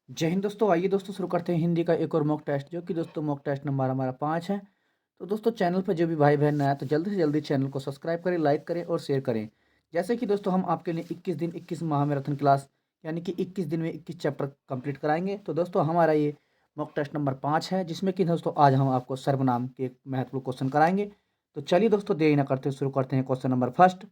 जय हिंद दोस्तों। आइए दोस्तों शुरू करते हैं हिंदी का एक और मॉक टेस्ट, जो कि दोस्तों मॉक टेस्ट नंबर हमारा 5 है। तो दोस्तों चैनल पर जो भी भाई बहन नया है तो जल्दी से जल्दी चैनल को सब्सक्राइब करें, लाइक करें और शेयर करें। जैसे कि दोस्तों हम आपके लिए 21 दिन 21 महामैराथन क्लास यानी कि 21 दिन में 21 चैप्टर कंप्लीट कराएंगे। तो दोस्तों हमारा ये मॉक टेस्ट नंबर 5 है, जिसमें कि दोस्तों आज हम आपको सर्वनाम के एक महत्वपूर्ण क्वेश्चन कराएंगे। तो चलिए दोस्तों देरी न करते शुरू करते हैं question number first.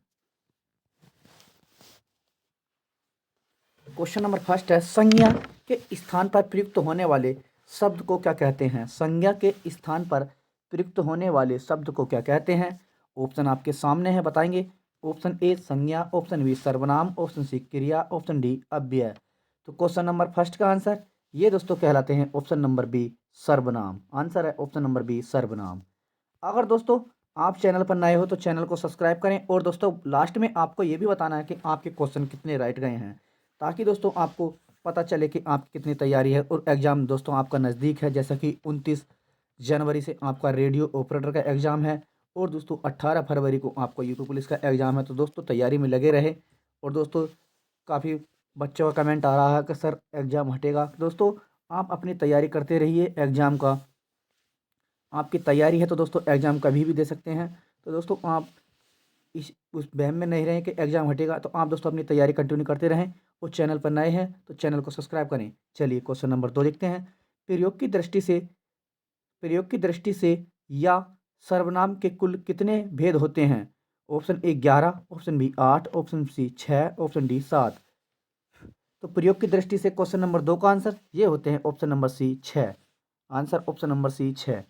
Question number first है, संज्ञा के स्थान पर प्रयुक्त होने वाले शब्द को क्या कहते हैं? संज्ञा के स्थान पर प्रयुक्त होने वाले शब्द को क्या कहते हैं? ऑप्शन आपके सामने है, बताएंगे। ऑप्शन ए संज्ञा, ऑप्शन बी सर्वनाम, ऑप्शन सी क्रिया, ऑप्शन डी अव्यय। तो क्वेश्चन नंबर फर्स्ट का आंसर ये दोस्तों कहलाते हैं ऑप्शन नंबर बी सर्वनाम। आंसर है ऑप्शन नंबर बी सर्वनाम। अगर दोस्तों आप चैनल पर नए हो तो चैनल को सब्सक्राइब करें, और दोस्तों लास्ट में आपको ये भी बताना है कि आपके क्वेश्चन कितने राइट गए हैं, ताकि दोस्तों आपको पता चले कि आपकी कितनी तैयारी है। और एग्ज़ाम दोस्तों आपका नज़दीक है, जैसा कि 29 जनवरी से आपका रेडियो ऑपरेटर का एग्ज़ाम है, और दोस्तों 18 फरवरी को आपको यूपी पुलिस का एग्ज़ाम है। तो दोस्तों तैयारी में लगे रहे। और दोस्तों काफ़ी बच्चों का कमेंट आ रहा है कि सर एग्ज़ाम हटेगा। दोस्तों आप अपनी तैयारी करते रहिए। एग्ज़ाम का आपकी तैयारी है तो दोस्तों एग्ज़ाम कभी भी दे सकते हैं। तो दोस्तों आप इस उस वहम में नहीं रहें कि एग्ज़ाम हटेगा। तो आप दोस्तों अपनी तैयारी कंटिन्यू करते रहें, और चैनल पर नए हैं तो चैनल को सब्सक्राइब करें। चलिए क्वेश्चन नंबर 2 देखते हैं। प्रयोग की दृष्टि से प्रयोग की दृष्टि से या सर्वनाम के कुल कितने भेद होते हैं? Option A 11, option B 8, option C 6, option D 7। तो प्रयोग की दृष्टि से क्वेश्चन नंबर 2 का आंसर ये होते हैं option number C 6। Answer option number C 6।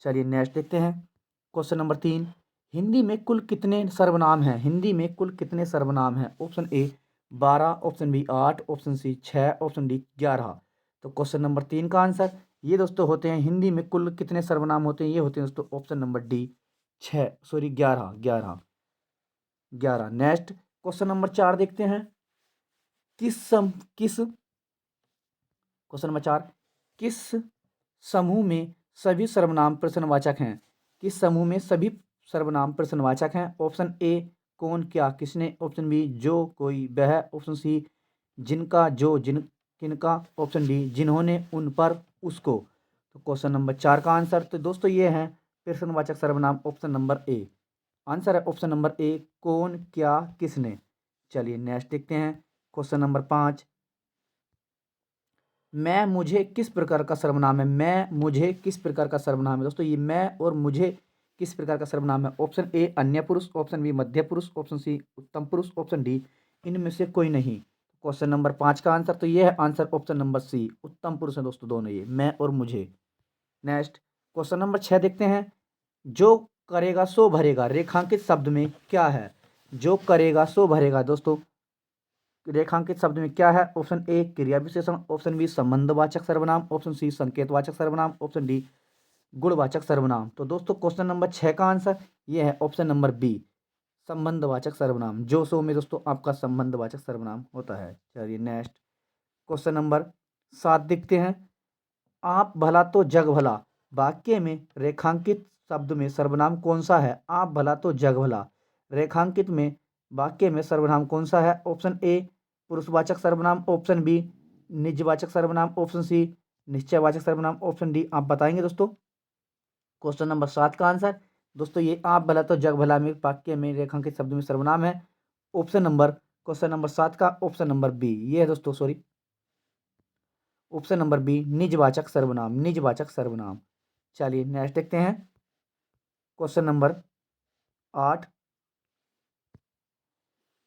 चलिए नेक्स्ट देखते हैं। क्वेश्चन नंबर 3, हिंदी में कुल कितने सर्वनाम हैं? हिंदी में कुल कितने सर्वनाम हैं? Option A 12, option B 8, option C 6, option D 11। तो क्वेश्चन नंबर 3 का आंसर ये दोस्तों होते हैं, हिंदी में कुल कितने सर्वनाम होते हैं, ये होते हैं दोस्तों option number D 6, sorry 11 11 11। Next question number 4 देखते हैं। किस क्वेश्चन नंबर 4, किस समूह में सभी सर्वनाम प्रश्नवाचक हैं? किस समूह में सभी सर्वनाम प्रश्नवाचक हैं? ऑप्शन ए कौन, क्या, किसने, ऑप्शन बी जो, कोई, वह, ऑप्शन सी जिनका, जो, जिन, किनका, ऑप्शन डी जिन्होंने, उन पर, उसको। तो क्वेश्चन नंबर 4 का आंसर तो दोस्तों ये है प्रश्नवाचक सर्वनाम ऑप्शन नंबर ए। आंसर है ऑप्शन नंबर ए कौन, क्या, किसने। चलिए नेक्स्ट देखते हैं। क्वेश्चन नंबर 5, मैं मुझे किस प्रकार का सर्वनाम है? मैं मुझे किस प्रकार का सर्वनाम है? दोस्तों ये मैं और मुझे किस प्रकार का सर्वनाम है? ऑप्शन ए अन्य पुरुष, ऑप्शन बी मध्य पुरुष, ऑप्शन सी उत्तम पुरुष, ऑप्शन डी इनमें से कोई नहीं। क्वेश्चन नंबर 5 का आंसर तो ये है, आंसर ऑप्शन नंबर सी उत्तम पुरुष है दोस्तों, दोनों ये मैं और मुझे। नेक्स्ट क्वेश्चन नंबर 6 देखते हैं। जो करेगा सो भरेगा रेखांकित शब्द में क्या है? जो करेगा सो भरेगा दोस्तों रेखांकित शब्द में क्या है? ऑप्शन ए क्रिया विशेषण, ऑप्शन बी संबंधवाचक सर्वनाम, ऑप्शन सी संकेतवाचक सर्वनाम, ऑप्शन डी गुणवाचक सर्वनाम। तो दोस्तों क्वेश्चन नंबर 6 का आंसर ये है ऑप्शन नंबर बी संबंधवाचक सर्वनाम। जो सो में दोस्तों आपका संबंधवाचक सर्वनाम होता है। चलिए नेक्स्ट क्वेश्चन नंबर 7 देखते हैं। आप भला तो जग भला वाक्य में रेखांकित शब्द में सर्वनाम कौन सा है? आप भला तो जग भला रेखांकित में वाक्य में सर्वनाम कौन सा है? ऑप्शन ए पुरुषवाचक सर्वनाम, ऑप्शन बी निजवाचक सर्वनाम, ऑप्शन सी निश्चयवाचक सर्वनाम, ऑप्शन डी आप बताएंगे दोस्तों। क्वेश्चन नंबर 7 का आंसर दोस्तों ये आप भला तो जग भला में वाक्य में रेखांकित शब्द में सर्वनाम है। ऑप्शन नंबर क्वेश्चन नंबर 7 का ऑप्शन नंबर बी ये है दोस्तों, सॉरी ऑप्शन नंबर बी निजवाचक सर्वनाम, निजवाचक सर्वनाम। चलिए नेक्स्ट देखते हैं। क्वेश्चन नंबर 8,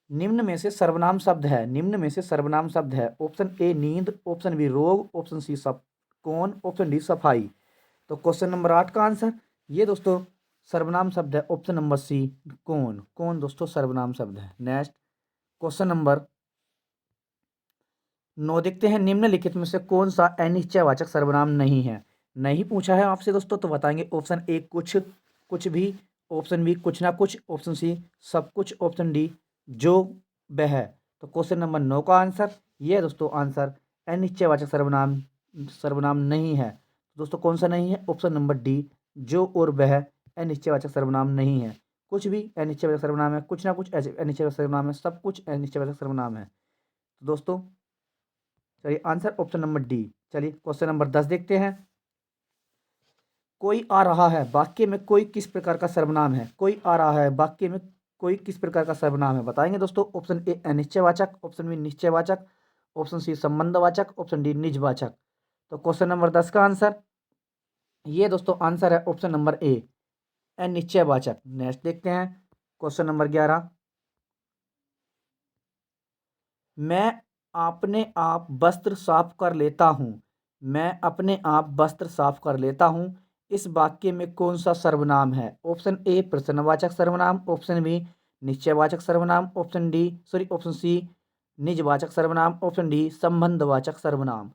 निम्न में से सर्वनाम शब्द है, निम्न में से सर्वनाम शब्द है। ऑप्शन ए नींद, ऑप्शन बी रोग, ऑप्शन सी सब कौन, ऑप्शन डी सफाई। तो क्वेश्चन नंबर 8 का आंसर ये दोस्तों सर्वनाम शब्द है ऑप्शन नंबर सी कौन। कौन दोस्तों सर्वनाम शब्द है। नेक्स्ट क्वेश्चन नंबर 9 देखते हैं। निम्नलिखित में से कौन सा अनिश्चयवाचक सर्वनाम नहीं है? नहीं पूछा है आपसे दोस्तों, तो बताएंगे ऑप्शन ए कुछ, कुछ भी, ऑप्शन बी कुछ ना कुछ, ऑप्शन सी सब कुछ, ऑप्शन डी जो वह। तो क्वेश्चन नंबर 9 का आंसर ये है दोस्तों, आंसर अनिश्चयवाचक सर्वनाम सर्वनाम नहीं है। दोस्तों कौन सा नहीं है? ऑप्शन नंबर डी जो और वह अनिश्चयवाचक सर्वनाम नहीं है। कुछ भी अनिश्चयवाचक सर्वनाम है, कुछ ना कुछ अनिश्चयवाचक सर्वनाम है, सब कुछ अनिश्चयवाचक सर्वनाम है। तो दोस्तों चलिए आंसर ऑप्शन नंबर डी। चलिए क्वेश्चन नंबर 10 देखते हैं। कोई आ रहा है वाक्य में कोई किस प्रकार का सर्वनाम है? कोई आ रहा है वाक्य में कोई किस प्रकार का सर्वनाम है, बताएंगे दोस्तों। ऑप्शन ए अनिश्चयवाचक, ऑप्शन बी निश्चयवाचक, ऑप्शन सी संबंधवाचक, ऑप्शन डी निजवाचक। तो क्वेश्चन नंबर 10 का आंसर ये दोस्तों आंसर है ऑप्शन नंबर ए अनिश्चयवाचक। नेक्स्ट देखते हैं क्वेश्चन नंबर 11। मैं अपने आप वस्त्र साफ कर लेता हूँ। मैं अपने आप वस्त्र साफ कर लेता हूँ इस वाक्य में कौन सा सर्वनाम है? ऑप्शन ए प्रश्नवाचक सर्वनाम, ऑप्शन बी निश्चयवाचक सर्वनाम, ऑप्शन सी निजवाचक सर्वनाम, ऑप्शन डी संबंधवाचक सर्वनाम।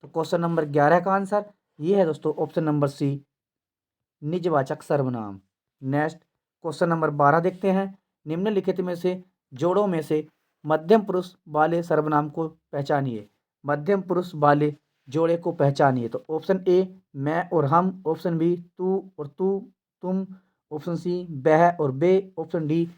तो क्वेश्चन नंबर 11 का आंसर ये है दोस्तों ऑप्शन नंबर सी निजवाचक सर्वनाम। नेक्स्ट क्वेश्चन नंबर 12 देखते हैं। निम्नलिखित में से जोड़ों में से मध्यम पुरुष वाले सर्वनाम को पहचानिए। मध्यम पुरुष वाले जोड़े को पहचानिए। तो ऑप्शन ए मैं और हम, ऑप्शन बी तू और तू तुम, ऑप्शन सी वह और वे, ऑप्शन डी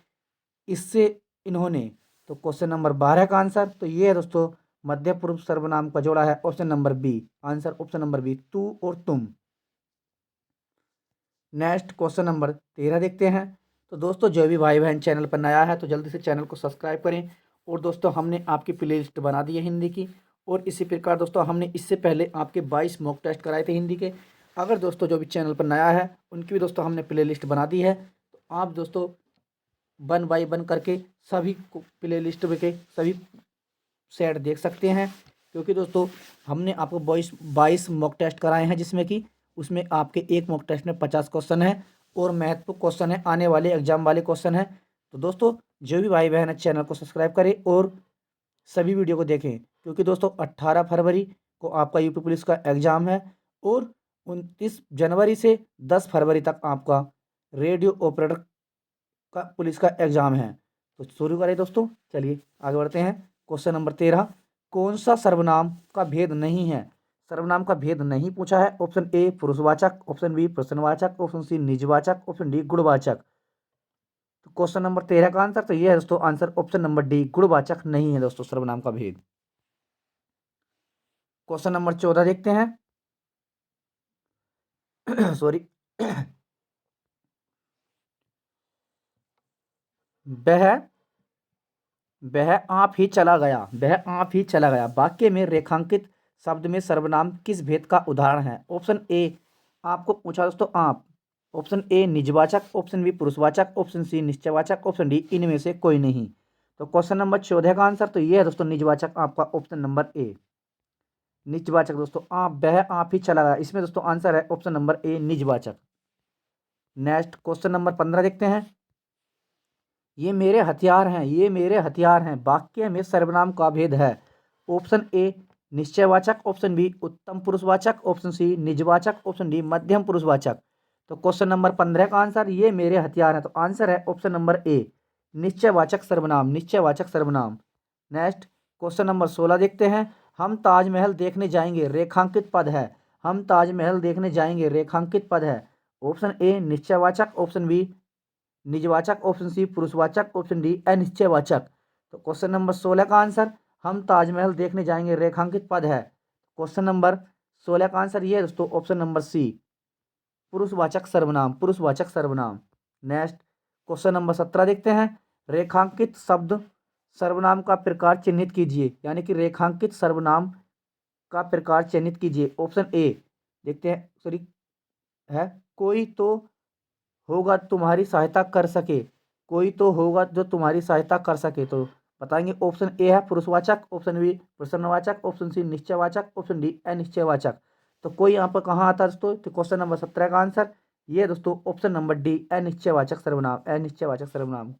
इससे इन्होंने। तो क्वेश्चन नंबर 12 का आंसर तो ये है दोस्तों मध्यम पुरुष सर्वनाम का जोड़ा है option number B. Answer option number B तू और तुम। नेक्स्ट क्वेश्चन नंबर 13 देखते हैं। तो दोस्तों जो भी भाई बहन चैनल पर नया है तो जल्दी से चैनल को सब्सक्राइब करें। और दोस्तों हमने आपकी प्ले लिस्ट बना दी है हिंदी की। और इसी प्रकार दोस्तों हमने इससे पहले आपके 22 मॉक टेस्ट कराए थे हिंदी के। अगर दोस्तों जो भी चैनल पर नया है उनकी भी दोस्तों हमने प्ले लिस्ट बना दी है। तो आप दोस्तों 1 बाय 1 करके सभी प्ले लिस्ट के सभी सेट देख सकते हैं। क्योंकि दोस्तों हमने आपको 22 मॉक टेस्ट कराए हैं जिसमें कि उसमें आपके एक मॉक टेस्ट में 50 क्वेश्चन है और महत्वपूर्ण क्वेश्चन है, आने वाले एग्जाम वाले क्वेश्चन है। तो दोस्तों जो भी भाई बहन है चैनल को सब्सक्राइब करें और सभी वीडियो को देखें। क्योंकि दोस्तों 18 फरवरी को आपका यूपी पुलिस का एग्जाम है और 29 जनवरी से 10 फरवरी तक आपका रेडियो ऑपरेटर का पुलिस का एग्जाम है। तो शुरू करें दोस्तों, चलिए आगे बढ़ते हैं। Question number 13। कौन सा सर्वनाम का भेद नहीं है? सर्वनाम का भेद नहीं पूछा है। ऑप्शन ए पुरुषवाचक, ऑप्शन बी प्रश्नवाचक, ऑप्शन सी निजवाचक, ऑप्शन डी गुणवाचक। तो क्वेश्चन नंबर 13 का आंसर तो ये है दोस्तों आंसर ऑप्शन नंबर डी गुणवाचक नहीं है दोस्तों सर्वनाम का भेद। क्वेश्चन नंबर 14 देखते हैं। सॉरी। वह वह आप ही चला गया, वह आप ही चला गया वाक्य में रेखांकित शब्द में सर्वनाम किस भेद का उदाहरण है? ऑप्शन ए आपको पूछा दोस्तों आप, ऑप्शन ए निजवाचक, ऑप्शन बी पुरुषवाचक, ऑप्शन सी निश्चयवाचक, ऑप्शन डी इनमें से कोई नहीं। तो क्वेश्चन नंबर 14 का आंसर तो ये है दोस्तों निजवाचक, आपका ऑप्शन नंबर ए निजवाचक। दोस्तों आप वह आप ही चला गया, इसमें दोस्तों आंसर है ऑप्शन नंबर ए निजवाचक। नेक्स्ट क्वेश्चन नंबर 15 देखते हैं। ये मेरे हथियार हैं, ये मेरे हथियार हैं वाक्य में सर्वनाम का भेद है। ऑप्शन ए निश्चयवाचक, ऑप्शन बी उत्तम पुरुषवाचक, ऑप्शन सी निजवाचक, ऑप्शन डी मध्यम पुरुषवाचक। तो क्वेश्चन नंबर 15 का आंसर ये मेरे हथियार हैं तो आंसर है ऑप्शन नंबर ए निश्चयवाचक सर्वनाम, निश्चयवाचक सर्वनाम। नेक्स्ट क्वेश्चन नंबर 16 देखते हैं। हम ताजमहल देखने जाएंगे रेखांकित पद है। हम ताजमहल देखने जाएंगे रेखांकित पद है। ऑप्शन ए निश्चयवाचक, ऑप्शन बी निजवाचक, ऑप्शन सी पुरुषवाचक, ऑप्शन डी अनिश्चयवाचक। तो क्वेश्चन नंबर 16 का आंसर हम ताजमहल देखने जाएंगे रेखांकित पद है। क्वेश्चन नंबर 16 का आंसर ये है दोस्तों ऑप्शन नंबर सी पुरुषवाचक सर्वनाम, पुरुषवाचक सर्वनाम। नेक्स्ट क्वेश्चन नंबर 17 देखते हैं। रेखांकित शब्द सर्वनाम का प्रकार चिन्हित कीजिए, यानी कि रेखांकित सर्वनाम का प्रकार चिन्हित कीजिए। ऑप्शन ए देखते हैं, सॉरी है कोई तो होगा तुम्हारी सहायता कर सके, कोई तो होगा जो तुम्हारी सहायता कर सके। तो बताएंगे ऑप्शन ए है पुरुषवाचक, ऑप्शन बी प्रश्नवाचक, ऑप्शन सी निश्चयवाचक, ऑप्शन डी अनिश्चयवाचक। तो कोई यहाँ पर कहाँ आता है दोस्तों? तो क्वेश्चन नंबर 17 का आंसर ये दोस्तों ऑप्शन नंबर डी अनिश्चयवाचक सर्वनाम, अनिश्चयवाचक सर्वनाम।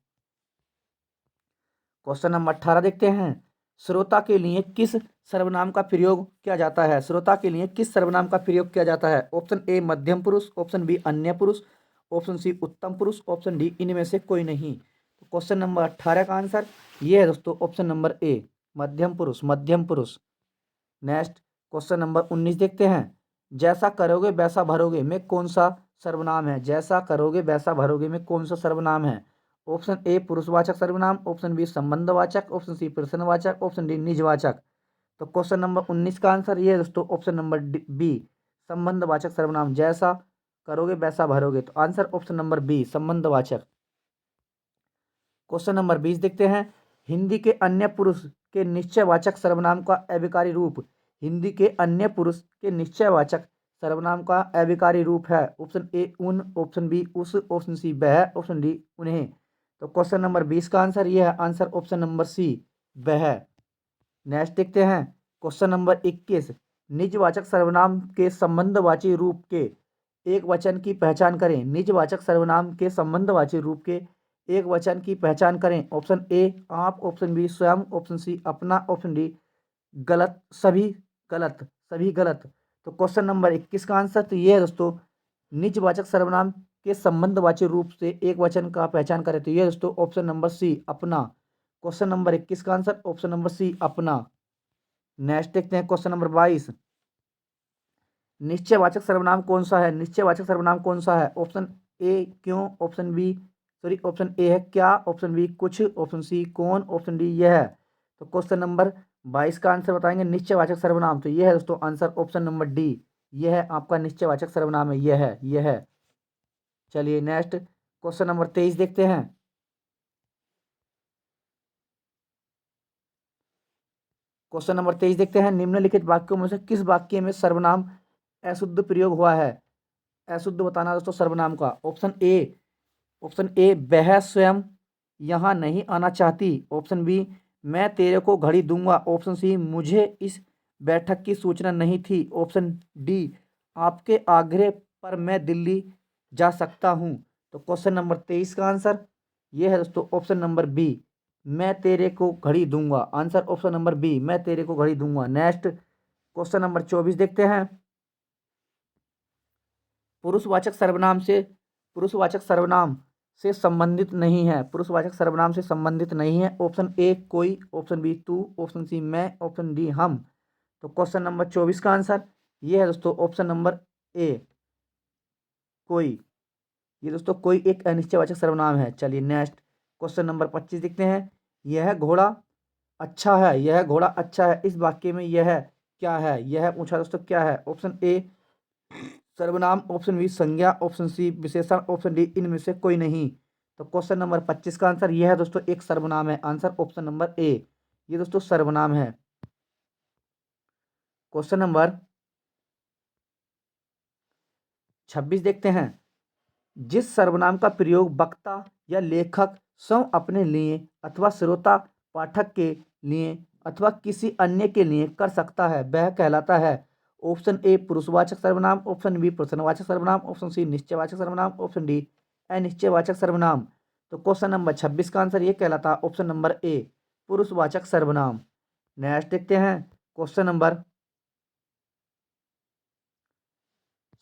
क्वेश्चन नंबर 18 देखते हैं। श्रोता के लिए किस सर्वनाम का प्रयोग किया जाता है? श्रोता के लिए किस सर्वनाम का प्रयोग किया जाता है? ऑप्शन ए मध्यम पुरुष, ऑप्शन बी अन्य पुरुष, ऑप्शन सी उत्तम पुरुष, ऑप्शन डी इनमें से कोई नहीं। तो क्वेश्चन नंबर 18 का आंसर ये है दोस्तों ऑप्शन नंबर ए मध्यम पुरुष, मध्यम पुरुष। नेक्स्ट क्वेश्चन नंबर 19 देखते हैं। जैसा करोगे वैसा भरोगे में कौन सा सर्वनाम है? जैसा करोगे वैसा भरोगे में कौन सा सर्वनाम है? ऑप्शन ए पुरुषवाचक सर्वनाम, ऑप्शन बी संबंधवाचक, ऑप्शन सी प्रश्नवाचक, ऑप्शन डी निजवाचक। तो क्वेश्चन नंबर 19 का आंसर ये है दोस्तों ऑप्शन नंबर बी, संबंधवाचक सर्वनाम। जैसा करोगे वैसा भरोगे, तो आंसर ऑप्शन नंबर बी, संबंधवाचक। क्वेश्चन नंबर 20 देखते हैं। हिंदी के अन्य पुरुष के निश्चयवाचक सर्वनाम का अविकारी रूप। हिंदी के अन्य पुरुष के निश्चयवाचक सर्वनाम का अविकारी रूप है। ऑप्शन ए उन, ऑप्शन बी उस, ऑप्शन सी वह, ऑप्शन डी उन्हें। तो क्वेश्चन नंबर 20 का आंसर ये है, आंसर ऑप्शन नंबर सी, वह। नेक्स्ट देखते हैं। Question number 21। निजवाचक सर्वनाम के संबंधवाची रूप के एक वचन की पहचान करें। निजवाचक सर्वनाम के संबंधवाची रूप के एक वचन की पहचान करें। ऑप्शन ए आप, ऑप्शन बी स्वयं, ऑप्शन सी अपना, ऑप्शन डी गलत, सभी गलत, सभी गलत। तो क्वेश्चन नंबर 21 का आंसर तो ये है दोस्तों, निजवाचक सर्वनाम के संबंधवाची रूप से एक वचन का पहचान करें, तो ये दोस्तों ऑप्शन नंबर सी, अपना। क्वेश्चन नंबर 21 का आंसर ऑप्शन नंबर सी, अपना। नेक्स्ट देखते हैं क्वेश्चन नंबर 22। निश्चयवाचक सर्वनाम कौन सा है? निश्चयवाचक सर्वनाम कौन सा है? ऑप्शन ए क्यों, option B sorry option A है क्या, ऑप्शन बी कुछ, ऑप्शन सी कौन, ऑप्शन डी यह है। तो क्वेश्चन नंबर 22 का आंसर बताएंगे निश्चयवाचक सर्वनाम, तो यह है दोस्तों आंसर ऑप्शन नंबर डी, यह है आपका निश्चयवाचक सर्वनाम है, यह है। चलिए नेक्स्ट क्वेश्चन नंबर 23 देखते हैं। क्वेश्चन नंबर 23 देखते हैं। निम्नलिखित वाक्यों में से किस वाक्य में सर्वनाम अशुद्ध प्रयोग हुआ है? अशुद्ध बताना दोस्तों सर्वनाम का। ऑप्शन ए वह स्वयं यहाँ नहीं आना चाहती, ऑप्शन बी मैं तेरे को घड़ी दूंगा, ऑप्शन सी मुझे इस बैठक की सूचना नहीं थी, ऑप्शन डी आपके आग्रह पर मैं दिल्ली जा सकता हूँ। तो क्वेश्चन नंबर 23 का आंसर ये है दोस्तों ऑप्शन नंबर बी, मैं तेरे को घड़ी दूंगा। आंसर ऑप्शन नंबर बी, मैं तेरे को घड़ी दूंगा। नेक्स्ट क्वेश्चन नंबर 24 देखते हैं। पुरुषवाचक सर्वनाम से पुरुषवाचक सर्वनाम से संबंधित नहीं है। पुरुषवाचक सर्वनाम से संबंधित नहीं है। ऑप्शन ए कोई, ऑप्शन बी तू, ऑप्शन सी मैं, ऑप्शन डी हम। तो क्वेश्चन नंबर 24 का आंसर ये है दोस्तों ऑप्शन नंबर ए, कोई। ये दोस्तों कोई एक अनिश्चयवाचक सर्वनाम है। चलिए नेक्स्ट क्वेश्चन नंबर 25 देखते हैं। यह घोड़ा अच्छा है, यह घोड़ा अच्छा है, इस वाक्य में यह क्या है? यह पूछा दोस्तों क्या है? ऑप्शन ए सर्वनाम, ऑप्शन बी संज्ञा, ऑप्शन सी विशेषण, ऑप्शन डी इनमें से कोई नहीं। तो क्वेश्चन नंबर 25 का आंसर यह है दोस्तों एक सर्वनाम है। आंसर ऑप्शन नंबर ए, ये दोस्तों सर्वनाम है। क्वेश्चन नंबर 26 देखते हैं। जिस सर्वनाम का प्रयोग वक्ता या लेखक स्वयं अपने लिए अथवा श्रोता पाठक के लिए अथवा किसी अन्य के लिए कर सकता है वह कहलाता है। ऑप्शन ए पुरुषवाचक सर्वनाम, ऑप्शन बी प्रश्नवाचक सर्वनाम, ऑप्शन सी निश्चयवाचक सर्वनाम, ऑप्शन डी अनिश्चयवाचक सर्वनाम। तो क्वेश्चन नंबर 26 का आंसर ये कहलाता है ऑप्शन नंबर ए, पुरुषवाचक सर्वनाम। नेक्स्ट देखते हैं क्वेश्चन नंबर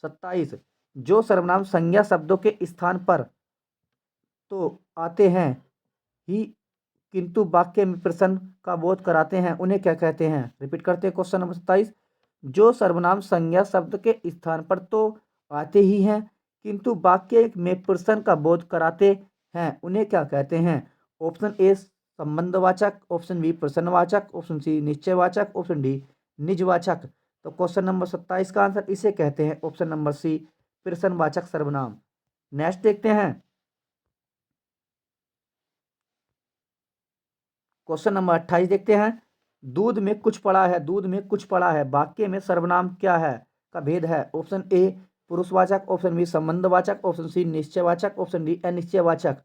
27। जो सर्वनाम संज्ञा शब्दों के स्थान पर तो आते हैं ही किंतु वाक्य में प्रश्न का बोध कराते हैं उन्हें क्या कहते हैं? रिपीट करते हैं क्वेश्चन नंबर 27। जो सर्वनाम संज्ञा शब्द के स्थान पर तो आते ही हैं किंतु वाक्य में प्रश्न का बोध कराते हैं उन्हें क्या कहते हैं? ऑप्शन ए संबंधवाचक, ऑप्शन बी प्रश्नवाचक, ऑप्शन सी निश्चयवाचक, ऑप्शन डी निजवाचक। तो क्वेश्चन नंबर 27 का आंसर इसे कहते हैं ऑप्शन नंबर सी, प्रश्नवाचक सर्वनाम। नेक्स्ट देखते हैं क्वेश्चन नंबर 28 देखते हैं। दूध में कुछ पड़ा है, दूध में कुछ पड़ा है वाक्य में सर्वनाम क्या है का भेद है? ऑप्शन ए पुरुषवाचक, ऑप्शन बी संबंधवाचक, ऑप्शन सी निश्चयवाचक, ऑप्शन डी अनिश्चयवाचक।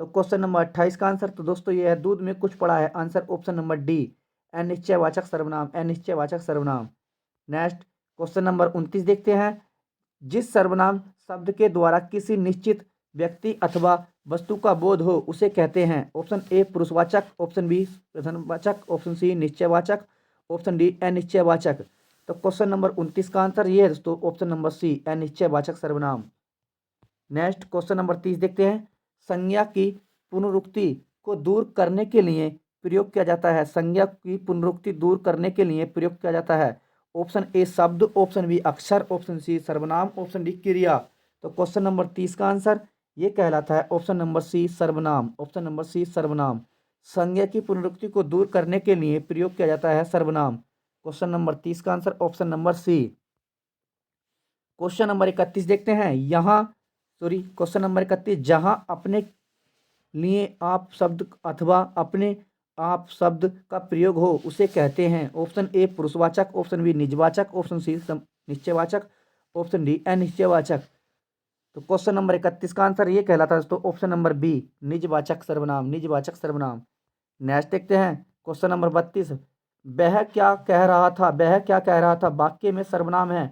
तो क्वेश्चन नंबर 28 का आंसर तो दोस्तों ये है दूध में कुछ पड़ा है। आंसर ऑप्शन नंबर डी, अनिश्चयवाचक सर्वनाम, अनिश्चयवाचक सर्वनाम। नेक्स्ट क्वेश्चन नंबर 29 देखते हैं। जिस सर्वनाम शब्द के द्वारा किसी निश्चित व्यक्ति अथवा वस्तु का बोध हो उसे कहते हैं। ऑप्शन ए पुरुषवाचक, ऑप्शन बी प्रश्नवाचक, ऑप्शन सी निश्चयवाचक, ऑप्शन डी अनिश्चयवाचक। तो क्वेश्चन नंबर 29 का आंसर ये है दोस्तों ऑप्शन नंबर सी, अनिश्चयवाचक सर्वनाम। नेक्स्ट क्वेश्चन नंबर 30 देखते हैं। संज्ञा की पुनरुक्ति को दूर करने के लिए प्रयोग किया जाता है। संज्ञा की पुनरुक्ति दूर करने के लिए प्रयोग किया जाता है। ऑप्शन ए शब्द, ऑप्शन बी अक्षर, ऑप्शन सी सर्वनाम, ऑप्शन डी क्रिया। तो क्वेश्चन नंबर 30 का आंसर ये कहलाता है ऑप्शन नंबर सी सर्वनाम, ऑप्शन नंबर सी सर्वनाम। संज्ञा की पुनरुक्ति को दूर करने के लिए प्रयोग किया जाता है सर्वनाम। क्वेश्चन नंबर 30 का answer option number C. Question number 31 देखते हैं। क्वेश्चन नंबर 31, जहां अपने लिए आप शब्द अथवा अपने आप शब्द का प्रयोग हो उसे कहते हैं। ऑप्शन ए पुरुषवाचक, ऑप्शन बी निजवाचक, ऑप्शन सी निश्चयवाचक, ऑप्शन डी अनिश्चयवाचक। तो क्वेश्चन नंबर 31 का आंसर ये कहलाता है दोस्तों ऑप्शन नंबर बी, निजवाचक सर्वनाम, निजवाचक सर्वनाम। नेक्स्ट देखते हैं क्वेश्चन नंबर 32, वह क्या कह रहा था, वह क्या कह रहा था वाक्य में सर्वनाम है।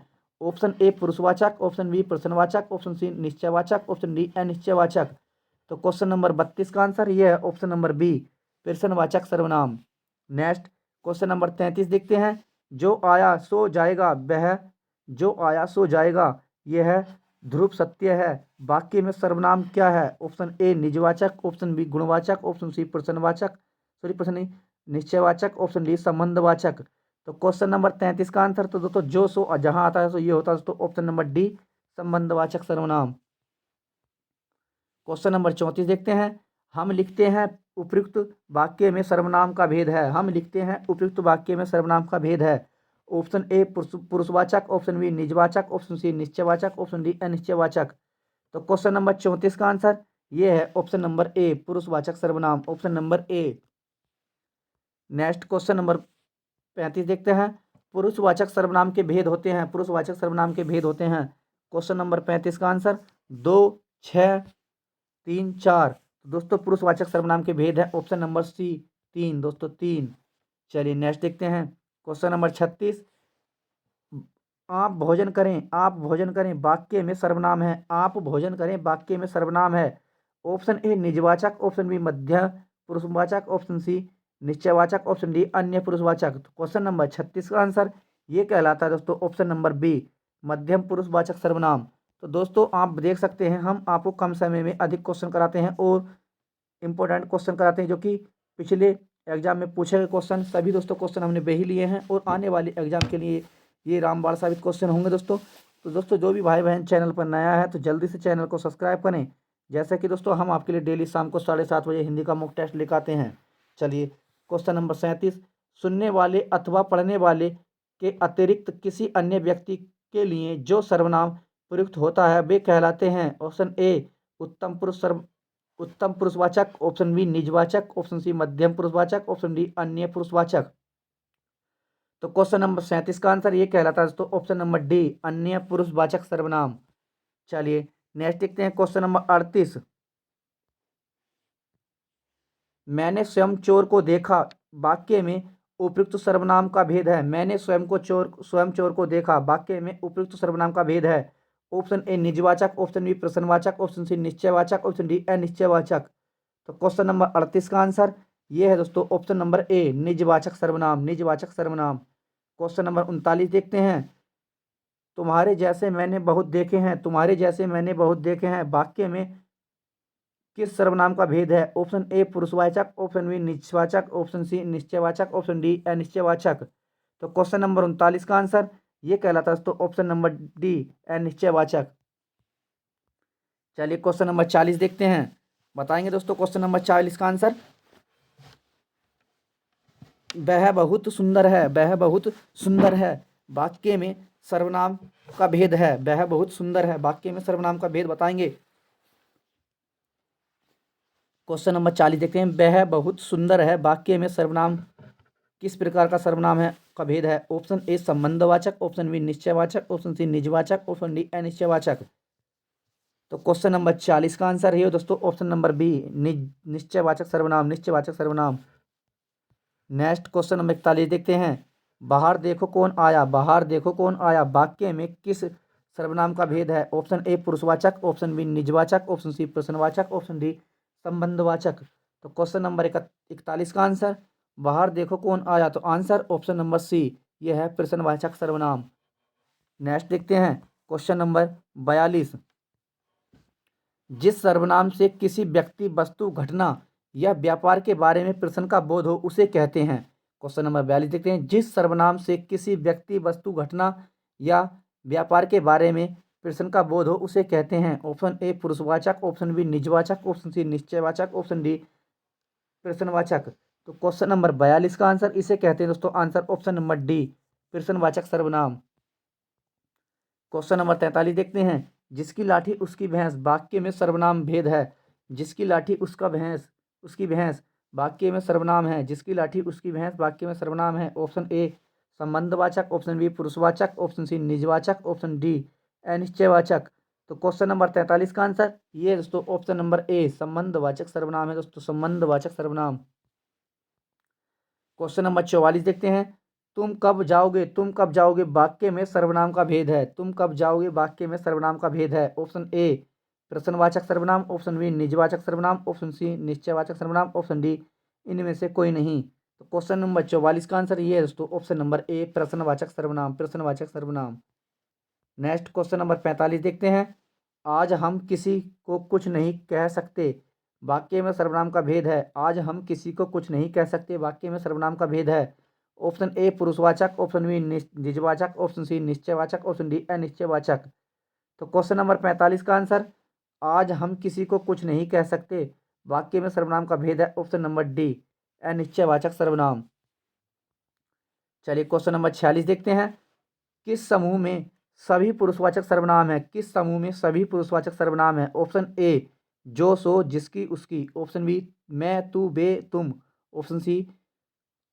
ऑप्शन ए पुरुषवाचक, ऑप्शन बी प्रश्नवाचक, ऑप्शन सी निश्चयवाचक, ऑप्शन डी अनिश्चयवाचक। तो क्वेश्चन नंबर 32 का आंसर ये है ऑप्शन नंबर बी, प्रश्नवाचक सर्वनाम। नेक्स्ट क्वेश्चन नंबर 33 देखते हैं। जो आया सो जाएगा, वह जो आया सो जाएगा यह ध्रुव सत्य है, वाक्य में सर्वनाम क्या है। ऑप्शन ए निजवाचक, ऑप्शन बी गुणवाचक, ऑप्शन सी प्रश्न नहीं निश्चयवाचक, ऑप्शन डी संबंधवाचक। तो क्वेश्चन नंबर 33 का आंसर तो दोस्तों जो सो जहां आता है तो ये होता है दोस्तों ऑप्शन नंबर डी, संबंधवाचक सर्वनाम। क्वेश्चन नंबर 34 देखते हैं। हम लिखते हैं उपयुक्त वाक्य में सर्वनाम का भेद है, हम लिखते हैं उपयुक्त वाक्य में सर्वनाम का भेद है। ऑप्शन ए पुरुषवाचक, ऑप्शन बी निजवाचक, ऑप्शन सी निश्चयवाचक, ऑप्शन डी अनिश्चयवाचक। तो क्वेश्चन नंबर 34 का आंसर ये है ऑप्शन नंबर ए, पुरुषवाचक सर्वनाम, ऑप्शन नंबर ए। नेक्स्ट क्वेश्चन नंबर 35 देखते हैं। पुरुषवाचक सर्वनाम के भेद होते हैं, पुरुषवाचक सर्वनाम के भेद होते हैं। क्वेश्चन नंबर 35 का आंसर 2, 6, 3, 4। दोस्तों पुरुषवाचक सर्वनाम के भेद है ऑप्शन नंबर सी, 3 दोस्तों, 3। चलिए नेक्स्ट देखते हैं क्वेश्चन नंबर 36, आप भोजन करें, आप भोजन करें वाक्य में सर्वनाम है, आप भोजन करें वाक्य में सर्वनाम है। ऑप्शन ए निजवाचक, ऑप्शन बी मध्य पुरुषवाचक, ऑप्शन सी निश्चयवाचक, ऑप्शन डी अन्य पुरुषवाचक। तो क्वेश्चन नंबर 36 का आंसर ये कहलाता है दोस्तों ऑप्शन नंबर बी, मध्यम पुरुषवाचक सर्वनाम। तो दोस्तों आप देख सकते हैं हम आपको कम समय में अधिक क्वेश्चन कराते हैं और इम्पोर्टेंट क्वेश्चन कराते हैं, जो कि पिछले एग्जाम में पूछे गए क्वेश्चन सभी दोस्तों क्वेश्चन हमने वही लिए हैं और आने वाले एग्जाम के लिए ये रामबाण साबित क्वेश्चन होंगे दोस्तों। तो दोस्तों जो भी भाई बहन चैनल पर नया है तो जल्दी से चैनल को सब्सक्राइब करें। जैसे कि दोस्तों हम आपके लिए डेली शाम को 7:30 बजे हिंदी का मॉक टेस्ट लेकर आते हैं। चलिए क्वेश्चन नंबर 37, सुनने वाले अथवा पढ़ने वाले के अतिरिक्त किसी अन्य व्यक्ति के लिए जो सर्वनाम प्रयुक्त होता है वे कहलाते हैं। ऑप्शन ए उत्तम पुरुषवाचक, ऑप्शन बी निजवाचक, ऑप्शन सी मध्यम पुरुषवाचक, ऑप्शन डी अन्य पुरुषवाचक। तो क्वेश्चन नंबर 37 का आंसर ये कहलाता है दोस्तों ऑप्शन नंबर डी, अन्य पुरुषवाचक सर्वनाम। चलिए नेक्स्ट देखते हैं क्वेश्चन नंबर 38, मैंने स्वयं चोर को देखा वाक्य में उपयुक्त सर्वनाम का भेद है। मैंने स्वयं चोर को देखा वाक्य में उपयुक्त सर्वनाम का भेद है। ऑप्शन ए निजवाचक, ऑप्शन बी प्रश्नवाचक, ऑप्शन सी निश्चयवाचक, ऑप्शन डी अनिश्चयवाचक। तो क्वेश्चन नंबर 38 का आंसर ये है दोस्तों ऑप्शन नंबर ए, निजवाचक सर्वनाम, निजवाचक सर्वनाम। क्वेश्चन नंबर 39 देखते हैं। तुम्हारे जैसे मैंने बहुत देखे हैं, तुम्हारे जैसे मैंने बहुत देखे हैं वाक्य में किस सर्वनाम का भेद है। ऑप्शन ए पुरुषवाचक, ऑप्शन बी निजवाचक, ऑप्शन सी निश्चयवाचक, ऑप्शन डी अनिश्चयवाचक। तो क्वेश्चन नंबर 39 का आंसर ये कहलाता है दोस्तों ऑप्शन नंबर डी, अनिश्चयवाचक। चलिए क्वेश्चन नंबर 40 देखते हैं, बताएंगे दोस्तों क्वेश्चन नंबर 40 का आंसर। वह बहुत सुंदर है, वह बहुत सुंदर है वाक्य में सर्वनाम का भेद है। वह बहुत सुंदर है वाक्य में सर्वनाम का भेद बताएंगे। क्वेश्चन नंबर 40 देखते हैं। वह बहुत सुंदर है वाक्य में सर्वनाम किस प्रकार का सर्वनाम है का भेद है। ऑप्शन ए संबंधवाचक, ऑप्शन बी निश्चयवाचक, ऑप्शन सी निजवाचक, ऑप्शन डी अनिश्चयवाचक। तो क्वेश्चन नंबर 40 का आंसर है दोस्तों ऑप्शन नंबर बी, निश्चयवाचक सर्वनाम, निश्चयवाचक सर्वनाम। नेक्स्ट क्वेश्चन नंबर 41 देखते हैं। बाहर देखो कौन आया, बाहर देखो कौन आया वाक्य में किस सर्वनाम का भेद है। ऑप्शन ए पुरुषवाचक, ऑप्शन बी निजवाचक, ऑप्शन सी प्रश्नवाचक, ऑप्शन डी संबंधवाचक। तो क्वेश्चन नंबर 41 का आंसर बाहर देखो कौन आया, तो आंसर ऑप्शन नंबर सी, यह है प्रश्नवाचक सर्वनाम। नेक्स्ट देखते हैं क्वेश्चन नंबर 42, जिस सर्वनाम से किसी व्यक्ति, वस्तु, घटना या व्यापार के बारे में प्रश्न का बोध हो उसे कहते हैं। क्वेश्चन नंबर 42 देखते हैं। जिस सर्वनाम से किसी व्यक्ति, वस्तु, घटना या व्यापार के बारे में प्रश्न का बोध हो उसे कहते हैं। ऑप्शन ए पुरुषवाचक, ऑप्शन बी निजवाचक, ऑप्शन सी निश्चयवाचक, ऑप्शन डी प्रश्नवाचक। तो क्वेश्चन नंबर 42 का आंसर इसे कहते हैं दोस्तों आंसर ऑप्शन नंबर डी, प्रश्नवाचक सर्वनाम। क्वेश्चन नंबर 43 देखते हैं। जिसकी लाठी उसकी भैंस वाक्य में सर्वनाम भेद है। जिसकी लाठी उसकी भैंस वाक्य में सर्वनाम है। जिसकी लाठी उसकी भैंस वाक्य में सर्वनाम है। ऑप्शन ए संबंधवाचक, ऑप्शन बी पुरुषवाचक, ऑप्शन सी निजवाचक, ऑप्शन डी अनिश्चयवाचक। तो क्वेश्चन नंबर 43 का आंसर ये है दोस्तों ऑप्शन नंबर ए संबंधवाचक सर्वनाम है दोस्तों, संबंधवाचक सर्वनाम। क्वेश्चन नंबर 44 देखते हैं। तुम कब जाओगे वाक्य में सर्वनाम का भेद है। तुम कब जाओगे वाक्य में सर्वनाम का भेद है। ऑप्शन ए प्रश्नवाचक सर्वनाम, ऑप्शन बी निजवाचक सर्वनाम, ऑप्शन सी निश्चयवाचक सर्वनाम, ऑप्शन डी इनमें से कोई नहीं। तो क्वेश्चन नंबर 44 का आंसर ये है दोस्तों ऑप्शन नंबर ए प्रश्नवाचक सर्वनाम, प्रश्नवाचक सर्वनाम। नेक्स्ट क्वेश्चन नंबर 45 देखते हैं। आज हम किसी को कुछ नहीं कह सकते वाक्य में सर्वनाम का भेद है। आज हम किसी को कुछ नहीं कह सकते वाक्य में सर्वनाम का भेद है। ऑप्शन ए पुरुषवाचक, ऑप्शन बी निजवाचक, ऑप्शन सी निश्चयवाचक, ऑप्शन डी अनिश्चयवाचक। तो क्वेश्चन नंबर 45 का आंसर आज हम किसी को कुछ नहीं कह सकते वाक्य में सर्वनाम का भेद है। ऑप्शन नंबर डी अनिश्चयवाचक सर्वनाम। चलिए क्वेश्चन नंबर 46 देखते हैं। किस समूह में सभी पुरुषवाचक सर्वनाम है। किस समूह में सभी पुरुषवाचक सर्वनाम है। ऑप्शन ए जो सो जिसकी उसकी, ऑप्शन बी मैं तू वे तुम, ऑप्शन सी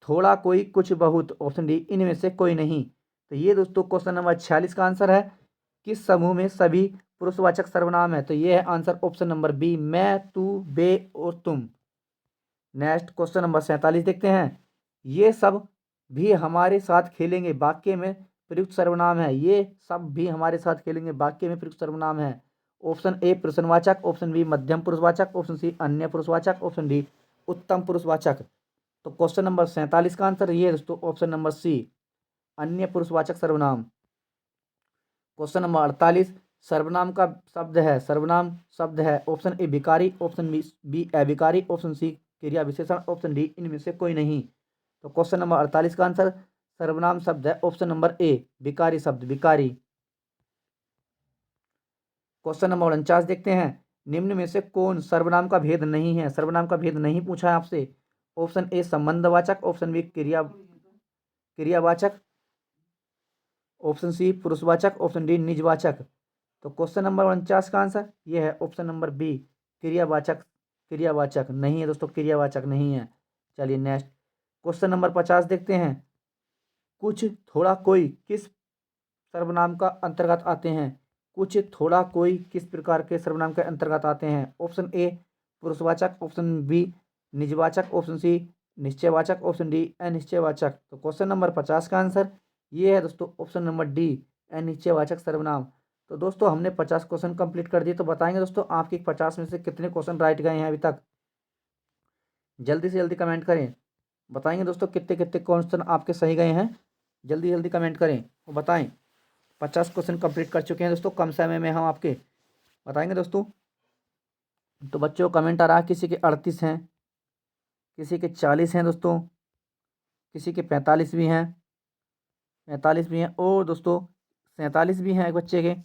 थोड़ा कोई कुछ बहुत, ऑप्शन डी इनमें से कोई नहीं। तो ये दोस्तों क्वेश्चन नंबर 46 का आंसर है। किस समूह में सभी पुरुषवाचक सर्वनाम है। तो ये है आंसर ऑप्शन नंबर बी मैं तू वे और तुम। नेक्स्ट क्वेश्चन नंबर 47 देखते हैं। ये सब भी हमारे साथ खेलेंगे वाक्य में प्रयुक्त सर्वनाम है। ये सब भी हमारे साथ खेलेंगे वाक्य में प्रयुक्त सर्वनाम है। ऑप्शन ए प्रश्नवाचक, ऑप्शन बी मध्यम पुरुषवाचक, ऑप्शन सी अन्य पुरुषवाचक, ऑप्शन डी उत्तम पुरुषवाचक। तो क्वेश्चन नंबर 47 का आंसर ये है दोस्तों ऑप्शन नंबर सी अन्य पुरुषवाचक सर्वनाम। क्वेश्चन नंबर 48 सर्वनाम का शब्द है, सर्वनाम शब्द है। ऑप्शन ए भिखारी, ऑप्शन बी अभिकारी, ऑप्शन सी क्रिया विशेषण, ऑप्शन डी इनमें से कोई नहीं। तो क्वेश्चन नंबर 48 का आंसर सर्वनाम शब्द है ऑप्शन नंबर ए भिखारी शब्द, भिखारी। क्वेश्चन नंबर 49 देखते हैं। निम्न में से कौन सर्वनाम का भेद नहीं है। सर्वनाम का भेद नहीं पूछा है आपसे। ऑप्शन ए संबंधवाचक, ऑप्शन बी क्रियावाचक, ऑप्शन सी पुरुषवाचक, ऑप्शन डी निजवाचक। तो क्वेश्चन नंबर 49 का आंसर ये है ऑप्शन नंबर बी क्रियावाचक, क्रियावाचक नहीं है दोस्तों, क्रियावाचक नहीं है। चलिए नेक्स्ट क्वेश्चन नंबर 50 देखते हैं। कुछ थोड़ा कोई किस सर्वनाम का अंतर्गत आते हैं। कुछ थोड़ा कोई किस प्रकार के सर्वनाम के अंतर्गत आते हैं। ऑप्शन ए पुरुषवाचक, ऑप्शन बी निजवाचक, ऑप्शन सी निश्चयवाचक, ऑप्शन डी अनिश्चयवाचक। तो क्वेश्चन नंबर 50 का आंसर ये है दोस्तों ऑप्शन नंबर डी अनिश्चयवाचक सर्वनाम। तो दोस्तों हमने 50 क्वेश्चन कंप्लीट कर दिए। तो बताएंगे दोस्तों आपके 50 में से कितने क्वेश्चन राइट गए हैं अभी तक। जल्दी से जल्दी कमेंट करें, बताएंगे दोस्तों कितने कितने क्वेश्चन आपके सही गए हैं। जल्दी जल्दी कमेंट करें और बताएं। 50 क्वेश्चन कंप्लीट कर चुके हैं दोस्तों कम समय में हम आपके, बताएंगे दोस्तों। तो बच्चों कमेंट आ रहा है किसी के 38 हैं, किसी के 40 हैं दोस्तों, किसी के 45 भी हैं, 45 भी हैं और दोस्तों 47 भी हैं एक बच्चे के।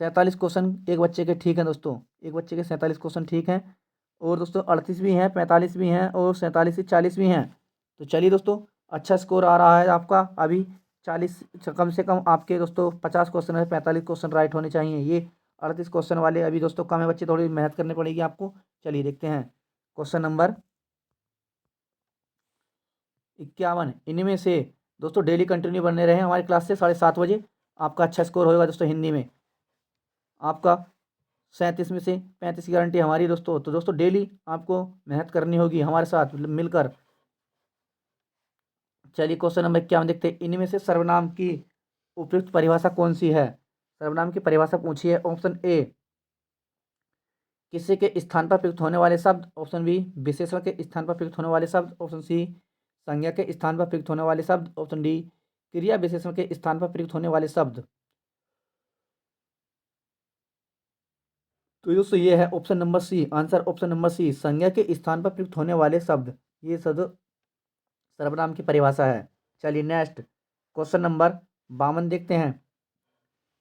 सैंतालीस क्वेश्चन एक बच्चे के ठीक हैं दोस्तों, एक बच्चे के 47 क्वेश्चन ठीक हैं। और दोस्तों 38 भी हैं, 45 भी हैं और 47 से 40 भी हैं। तो चलिए दोस्तों अच्छा स्कोर आ रहा है आपका अभी। 40 कम से कम आपके दोस्तों 50 क्वेश्चन है, 45 क्वेश्चन राइट होने चाहिए। ये 38 क्वेश्चन वाले अभी दोस्तों कम है बच्चे, थोड़ी मेहनत करनी पड़ेगी आपको। चलिए देखते हैं क्वेश्चन नंबर 51। इनमें से दोस्तों डेली कंटिन्यू बने रहे हमारी क्लास से 7:30 बजे। आपका अच्छा स्कोर होगा दोस्तों हिंदी में। आपका 37 में से 35 की गारंटी हमारी दोस्तों। तो दोस्तों डेली आपको मेहनत करनी होगी हमारे साथ मिलकर। चलिए क्वेश्चन नंबर 51 देखते हैं। इनमें से सर्वनाम की उपयुक्त परिभाषा कौन सी है। सर्वनाम की परिभाषा पूछी है। ऑप्शन ए किसी के स्थान पर प्रयुक्त होने वाले शब्द, ऑप्शन बी विशेषण के स्थान पर प्रयुक्त होने वाले शब्द, ऑप्शन सी संज्ञा के स्थान पर प्रयुक्त होने वाले शब्द, ऑप्शन डी क्रिया विशेषण के स्थान पर प्रयुक्त होने वाले शब्द। तो दोस्तों ये है option number C, answer option number C संज्ञा के स्थान पर प्रयुक्त होने वाले शब्द, ये शब्द सर्वनाम की परिभाषा है। चलिए नेक्स्ट क्वेश्चन नंबर 52 देखते हैं।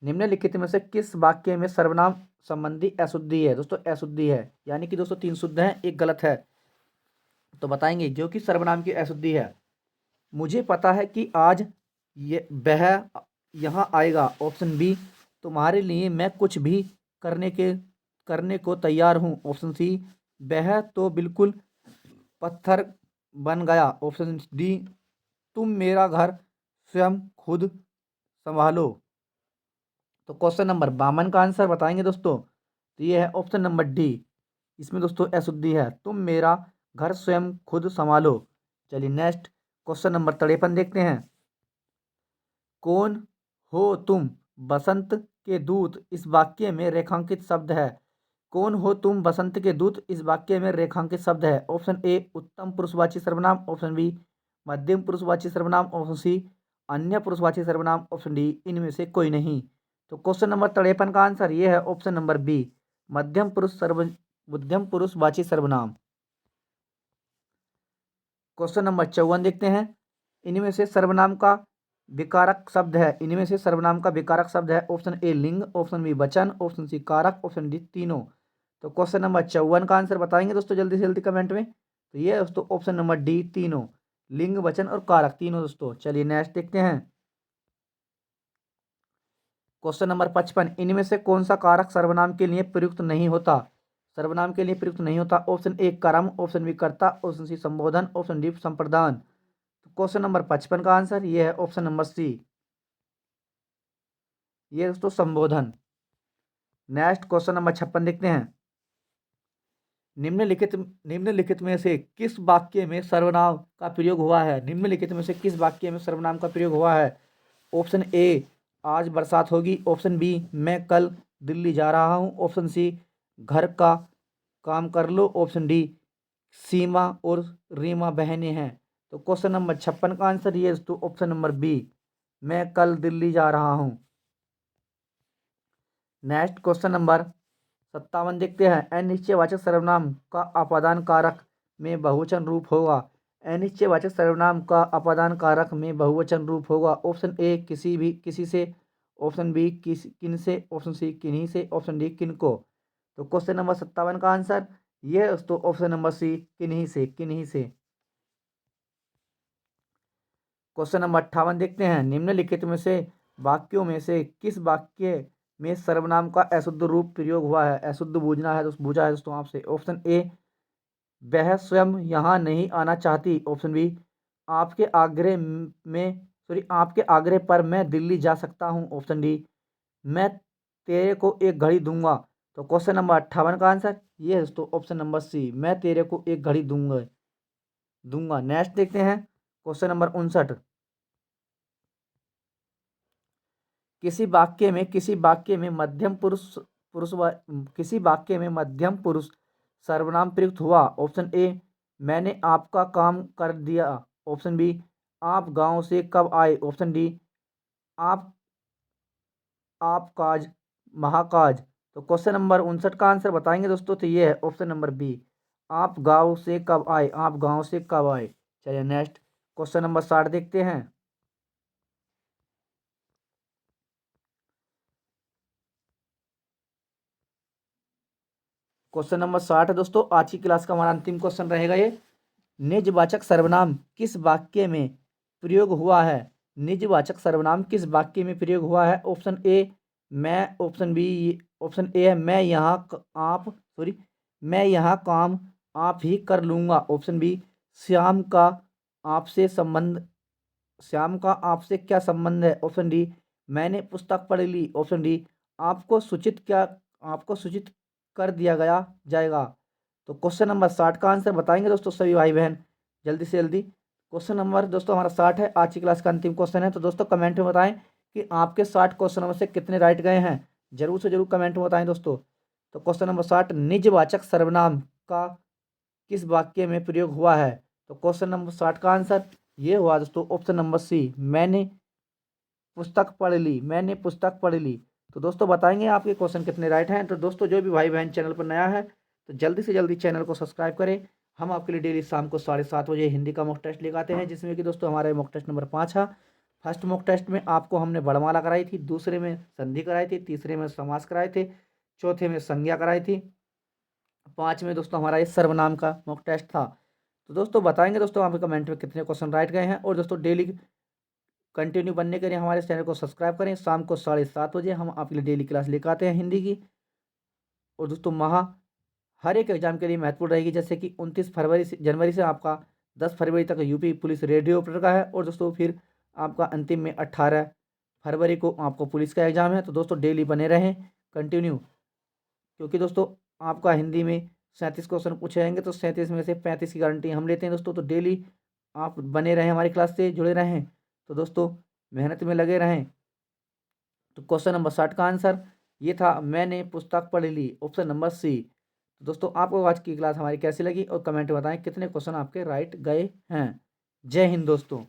निम्नलिखित में से किस वाक्य में सर्वनाम संबंधी अशुद्धि है। दोस्तों अशुद्धि है यानी कि दोस्तों 3 शुद्ध हैं, एक गलत है। तो बताएंगे जो कि सर्वनाम की अशुद्धि है। मुझे पता है कि आज ये वह यहाँ आएगा। ऑप्शन बी, तुम्हारे लिए मैं कुछ भी करने को तैयार हूँ। ऑप्शन सी, वह तो बिल्कुल पत्थर बन गया। ऑप्शन डी, तुम मेरा घर स्वयं खुद संभालो। तो क्वेश्चन नंबर 52 का आंसर बताएंगे दोस्तों। तो ये है ऑप्शन नंबर डी। इसमें दोस्तों अशुद्धि है, तुम मेरा घर स्वयं खुद संभालो। चलिए नेक्स्ट क्वेश्चन नंबर 53 देखते हैं। कौन हो तुम बसंत के दूत इस वाक्य में रेखांकित शब्द है। कौन हो तुम बसंत के दूत इस वाक्य में रेखांकित शब्द है। ऑप्शन ए उत्तम पुरुषवाची सर्वनाम। ऑप्शन बी मध्यम पुरुषवाची सर्वनाम। ऑप्शन सी अन्य पुरुषवाची सर्वनाम। ऑप्शन डी इनमें से कोई नहीं। तो क्वेश्चन नंबर 53 का आंसर ये है ऑप्शन नंबर बी, मध्यम पुरुषवाची सर्वनाम। क्वेश्चन नंबर 54 देखते हैं। इनमें से सर्वनाम का विकारक शब्द है। इनमें से सर्वनाम का विकारक शब्द है। ऑप्शन ए लिंग। ऑप्शन बी वचन। ऑप्शन सी कारक। ऑप्शन डी तीनों। तो क्वेश्चन नंबर 54 का आंसर बताएंगे दोस्तों जल्दी से जल्दी कमेंट में। तो ये है दोस्तों ऑप्शन नंबर डी, तीनों। लिंग वचन और कारक तीनों दोस्तों। चलिए नेक्स्ट देखते हैं। Question number 55। इनमें से कौन सा कारक सर्वनाम के लिए प्रयुक्त नहीं होता। सर्वनाम के लिए प्रयुक्त नहीं होता। ऑप्शन ए कर्म। ऑप्शन बी कर्ता। ऑप्शन सी संबोधन। ऑप्शन डी संप्रदान। तो क्वेश्चन नंबर 55 का आंसर ये है ऑप्शन नंबर सी, ये दोस्तों संबोधन। नेक्स्ट क्वेश्चन नंबर 56 देखते हैं। निम्नलिखित में से किस वाक्य में सर्वनाम का प्रयोग हुआ है। निम्नलिखित में से किस वाक्य में सर्वनाम का प्रयोग हुआ है। ऑप्शन ए आज बरसात होगी। ऑप्शन बी मैं कल दिल्ली जा रहा हूँ। ऑप्शन सी घर का काम कर लो। ऑप्शन डी सीमा और रीमा बहनें हैं। तो क्वेश्चन नंबर 56 का आंसर ये दोस्तों ऑप्शन नंबर बी, मैं कल दिल्ली जा रहा हूँ। नेक्स्ट क्वेश्चन नंबर 57 देखते हैं। अनिश्चयवाचक सर्वनाम का अपादान कारक में बहुवचन रूप होगा। अनिश्चयवाचक सर्वनाम का अपादान कारक में बहुवचन रूप होगा। ऑप्शन ए किसी भी किसी से। ऑप्शन बी किन से। ऑप्शन सी किन्हीं से। ऑप्शन डी किनको। तो क्वेश्चन नंबर 57 का आंसर ये है दोस्तों ऑप्शन नंबर सी, किन्हीं से। किन्हीं से। क्वेश्चन नंबर 58 देखते हैं। निम्नलिखित में से वाक्यों में से किस वाक्य में सर्वनाम का अशुद्ध रूप प्रयोग हुआ है। अशुद्ध बूझना है दोस्तों, बूझा है दोस्तों आपसे। ऑप्शन ए वह स्वयं यहाँ नहीं आना चाहती। ऑप्शन बी आपके आग्रह में आपके आग्रह पर मैं दिल्ली जा सकता हूँ। ऑप्शन डी मैं तेरे को एक घड़ी दूंगा। तो क्वेश्चन नंबर 58 का आंसर ये है दोस्तों ऑप्शन नंबर सी, मैं तेरे को एक घड़ी दूंगा। नेक्स्ट देखते हैं क्वेश्चन नंबर 59। किसी वाक्य में मध्यम किसी वाक्य में मध्यम पुरुष सर्वनाम प्रयुक्त हुआ। ऑप्शन ए मैंने आपका काम कर दिया। ऑप्शन बी आप गांव से कब आए। ऑप्शन डी आप काज महाकाज। तो क्वेश्चन नंबर 59 का आंसर बताएंगे दोस्तों। तो ये है ऑप्शन नंबर बी, आप गांव से कब आए। आप गांव से कब आए। चलिए नेक्स्ट क्वेश्चन नंबर 60 देखते हैं। क्वेश्चन नंबर 60 है दोस्तों, आज की क्लास का हमारा अंतिम क्वेश्चन रहेगा ये। निजवाचक सर्वनाम किस वाक्य में प्रयोग हुआ है। निजवाचक सर्वनाम किस वाक्य में प्रयोग हुआ है। ऑप्शन ए मैं। ऑप्शन बी ऑप्शन ए है मैं यहाँ मैं यहाँ काम आप ही कर लूँगा। ऑप्शन बी श्याम का आपसे संबंध श्याम का आपसे क्या संबंध है। ऑप्शन डी मैंने पुस्तक पढ़ ली। ऑप्शन डी आपको सूचित कर दिया गया जाएगा। तो क्वेश्चन नंबर 60 का आंसर बताएंगे दोस्तों सभी भाई बहन जल्दी से जल्दी। क्वेश्चन नंबर दोस्तों हमारा 60 है, आज की क्लास का अंतिम क्वेश्चन है। तो दोस्तों कमेंट में बताएं कि आपके 60 क्वेश्चनों में से कितने राइट गए हैं। जरूर से जरूर कमेंट में बताएं दोस्तों। तो क्वेश्चन नंबर 60 निजवाचक सर्वनाम का किस वाक्य में प्रयोग हुआ है। तो क्वेश्चन नंबर 60 का आंसर ये हुआ दोस्तों ऑप्शन नंबर सी, मैंने पुस्तक पढ़ ली। तो दोस्तों बताएंगे आपके क्वेश्चन कितने राइट हैं। तो दोस्तों जो भी भाई बहन चैनल पर नया है तो जल्दी से जल्दी चैनल को सब्सक्राइब करें। हम आपके लिए डेली शाम को 7:30 बजे हिंदी का मॉक टेस्ट लेकर आते हैं, जिसमें कि दोस्तों हमारे मॉक टेस्ट नंबर 5 है। फर्स्ट मॉक टेस्ट में आपको हमने वर्णमाला कराई थी, दूसरे में संधि कराई थी, तीसरे में समास कराए थे, चौथे में संज्ञा कराई थी, 5 में दोस्तों हमारा ये सर्वनाम का मॉक टेस्ट था। तो दोस्तों बताएंगे दोस्तों आप कमेंट में कितने क्वेश्चन राइट गए हैं। और दोस्तों डेली कंटिन्यू बनने के लिए हमारे चैनल को सब्सक्राइब करें। शाम को 7:30 बजे हम आपके लिए डेली क्लास लेकर आते हैं हिंदी की। और दोस्तों हर एक एग्जाम के लिए महत्वपूर्ण रहेगी, जैसे कि 29 जनवरी से आपका 10 फरवरी तक यूपी पुलिस रेडियो ऑपरेटर का है। और दोस्तों फिर आपका अंतिम में 18 फरवरी को आपको पुलिस का एग्जाम है। तो दोस्तों डेली बने रहें कंटिन्यू, क्योंकि दोस्तों आपका हिंदी में 37 क्वेश्चन पूछे जाएंगे, तो 37 में से 35 की गारंटी हम लेते हैं दोस्तों। तो डेली आप बने रहें, हमारी क्लास से जुड़े रहें। तो दोस्तों मेहनत में लगे रहें। तो क्वेश्चन नंबर 60 का आंसर ये था, मैंने पुस्तक पढ़ ली, ऑप्शन नंबर सी। तो दोस्तों आपको आज की क्लास हमारी कैसी लगी और कमेंट में बताएं कितने क्वेश्चन आपके राइट गए हैं। जय हिंद दोस्तों।